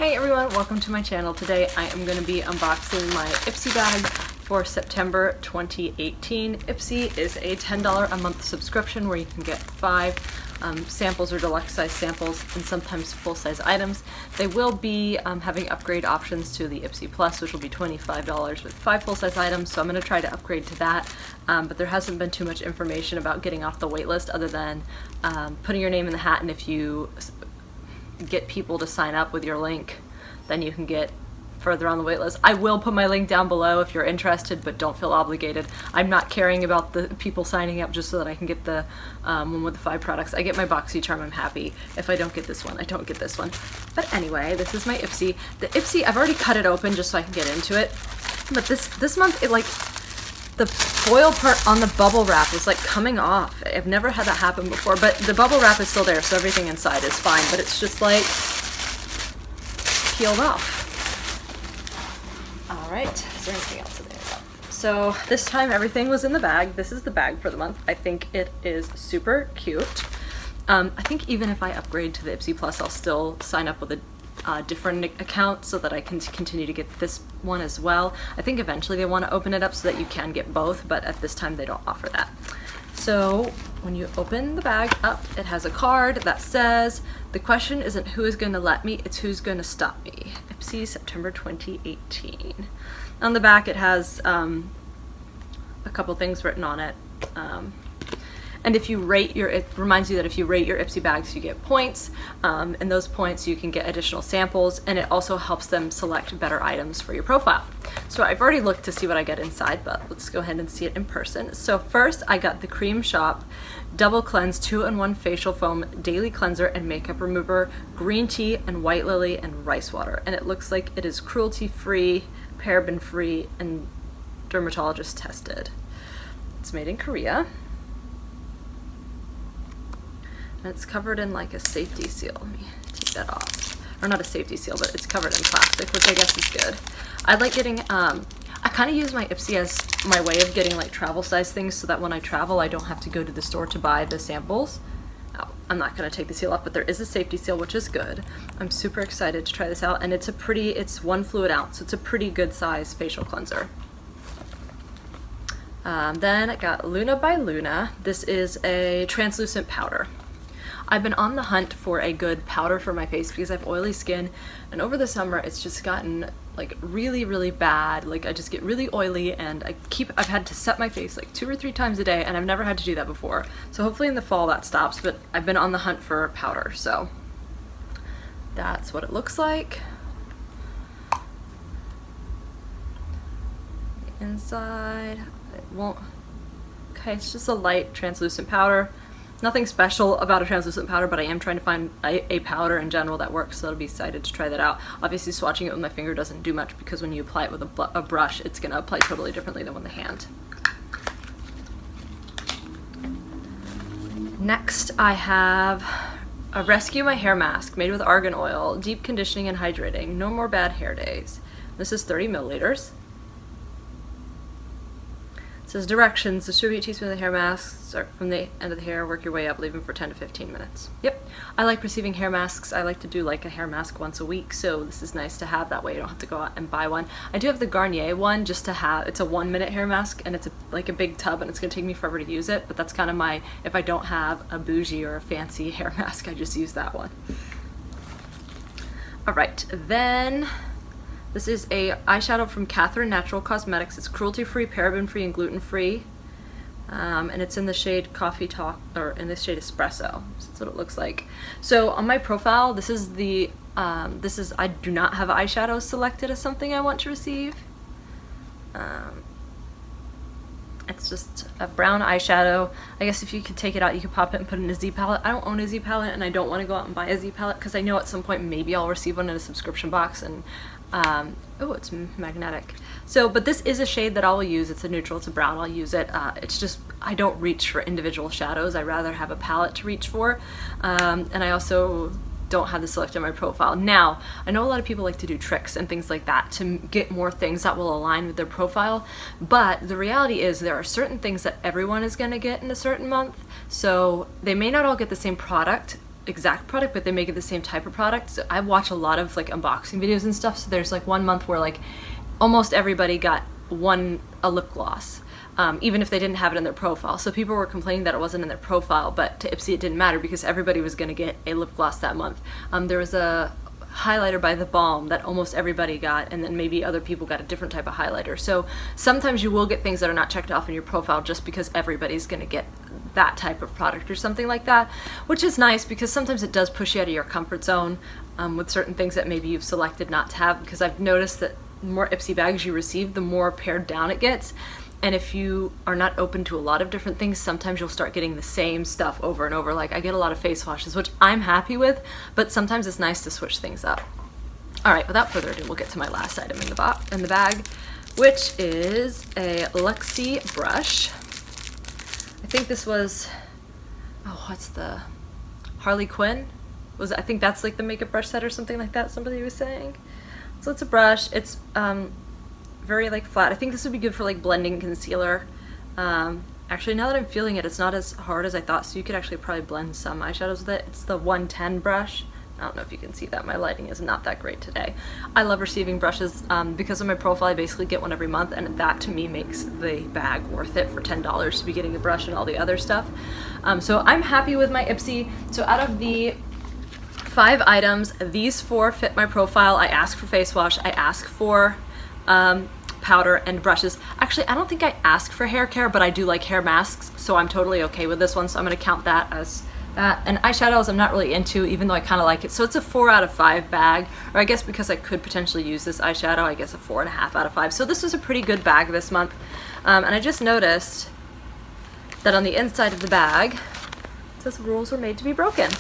Hey everyone, welcome to my channel. Today I am going to be unboxing my Ipsy bag for September 2018. Ipsy is a $10 a month subscription where you can get 5 samples or deluxe size samples and sometimes full size items. They will be having upgrade options to the Ipsy Plus, which will be $25 with 5 full size items, so I'm going to try to upgrade to that. But there hasn't been too much information about getting off the wait list other than putting your name in the hat, and if you get people to sign up with your link, then you can get further on the wait list. I will put my link down below if you're interested, but don't feel obligated. I'm not caring about the people signing up just so that I can get the one with the 5 products. I get my BoxyCharm, I'm happy. If I don't get this one, I don't get this one. But anyway, this is my Ipsy. The Ipsy, I've already cut it open just so I can get into it. But this month, the foil part on the bubble wrap is like coming off. I've never had that happen before, but the bubble wrap is still there, so everything inside is fine, but it's just like peeled off. All right, is there anything else in there? So this time everything was in the bag. This is the bag for the month. I think it is super cute. I think even if I upgrade to the Ipsy Plus, I'll still sign up with a different account so that I can continue to get this one as well. I think eventually they want to open it up so that you can get both, but at this time they don't offer that. So when you open the bag up, it has a card that says, "The question isn't who is going to let me, it's who's going to stop me." Ipsy, September 2018. On the back it has a couple things written on it. And if you rate it reminds you that if you rate your Ipsy bags, you get points, and those points you can get additional samples, and it also helps them select better items for your profile. So I've already looked to see what I get inside, but let's go ahead and see it in person. So first I got the Cream Shop Double Cleanse 2-in-1 Facial Foam Daily Cleanser and Makeup Remover, Green Tea and White Lily and Rice Water. And it looks like it is cruelty-free, paraben-free, and dermatologist tested. It's made in Korea. And it's covered in like a safety seal. Let me take that off. Or not a safety seal, but it's covered in plastic, which I guess is good. I like getting, I kind of use my Ipsy as my way of getting like travel size things so that when I travel I don't have to go to the store to buy the samples. Oh, I'm not going to take the seal off, but there is a safety seal, which is good. I'm super excited to try this out, and it's 1 fluid ounce, so it's a pretty good size facial cleanser. Then I got Luna by Luna. This is a translucent powder. I've been on the hunt for a good powder for my face because I have oily skin, and over the summer it's just gotten like really bad. Like I just get really oily, and I've had to set my face like 2 or 3 times a day, and I've never had to do that before. So hopefully in the fall that stops, but I've been on the hunt for powder, so that's what it looks like. The inside, it won't, okay, it's just a light translucent powder. Nothing special about a translucent powder, but I am trying to find a powder in general that works, so I'll be excited to try that out. Obviously swatching it with my finger doesn't do much because when you apply it with a brush, it's going to apply totally differently than with the hand. Next I have a Rescue My Hair Mask made with argan oil, deep conditioning and hydrating, no more bad hair days. This is 30 milliliters. It says directions: distribute a teaspoon of the hair mask, start from the end of the hair, work your way up, leave them for 10 to 15 minutes. Yep, I like receiving hair masks. I like to do like a hair mask once a week, so this is nice to have. That way you don't have to go out and buy one. I do have the Garnier one just to have. It's a 1-minute hair mask, and it's like a big tub, and it's gonna take me forever to use it, but that's kind of my, if I don't have a bougie or a fancy hair mask, I just use that one. All right, then this is a eyeshadow from Catherine Natural Cosmetics. It's cruelty-free, paraben-free, and gluten-free. And it's in the shade Coffee Talk, or in this shade Espresso. So that's what it looks like. So on my profile, this is I do not have eyeshadows selected as something I want to receive. It's just a brown eyeshadow. I guess if you could take it out, you could pop it and put it in a Z palette. I don't own a Z palette, and I don't want to go out and buy a Z palette because I know at some point maybe I'll receive one in a subscription box, and oh, it's magnetic. So, but this is a shade that I'll use. It's a neutral, it's a brown, I'll use it. It's just, I don't reach for individual shadows. I rather have a palette to reach for. And I also don't have this selected on my profile. Now, I know a lot of people like to do tricks and things like that to get more things that will align with their profile, but the reality is there are certain things that everyone is gonna get in a certain month, so they may not all get the same product, exact product, but they make it the same type of product. So I watch a lot of like unboxing videos and stuff. So there's like one month where like almost everybody got a lip gloss, even if they didn't have it in their profile. So people were complaining that it wasn't in their profile, but to Ipsy it didn't matter because everybody was going to get a lip gloss that month. There was a highlighter by The Balm that almost everybody got, and then maybe other people got a different type of highlighter. So sometimes you will get things that are not checked off in your profile just because everybody's going to get that type of product or something like that, which is nice because sometimes it does push you out of your comfort zone with certain things that maybe you've selected not to have, because I've noticed that the more Ipsy bags you receive, the more pared down it gets. And if you are not open to a lot of different things, sometimes you'll start getting the same stuff over and over. Like I get a lot of face washes, which I'm happy with, but sometimes it's nice to switch things up. All right, without further ado, we'll get to my last item in the bag, which is a Luxie brush. I think this was, oh, what's the, Harley Quinn? I think that's like the makeup brush set or something like that, somebody was saying. So it's a brush, it's very like flat. I think this would be good for like blending concealer. Actually, now that I'm feeling it, it's not as hard as I thought, so you could actually probably blend some eyeshadows with it. It's the 110 brush. I don't know if you can see that. My lighting is not that great today. I love receiving brushes. Because of my profile, I basically get one every month, and that to me makes the bag worth it for $10 to be getting a brush and all the other stuff. So I'm happy with my Ipsy. So out of the 5 items, these 4 fit my profile. I ask for face wash, I ask for powder and brushes. Actually, I don't think I ask for hair care, but I do like hair masks, so I'm totally okay with this one, so I'm going to count that as that. And eyeshadows I'm not really into, even though I kind of like it, so it's a 4 out of 5 bag, or I guess because I could potentially use this eyeshadow, I guess a 4.5 out of 5. So this was a pretty good bag this month. And I just noticed that on the inside of the bag it says rules were made to be broken.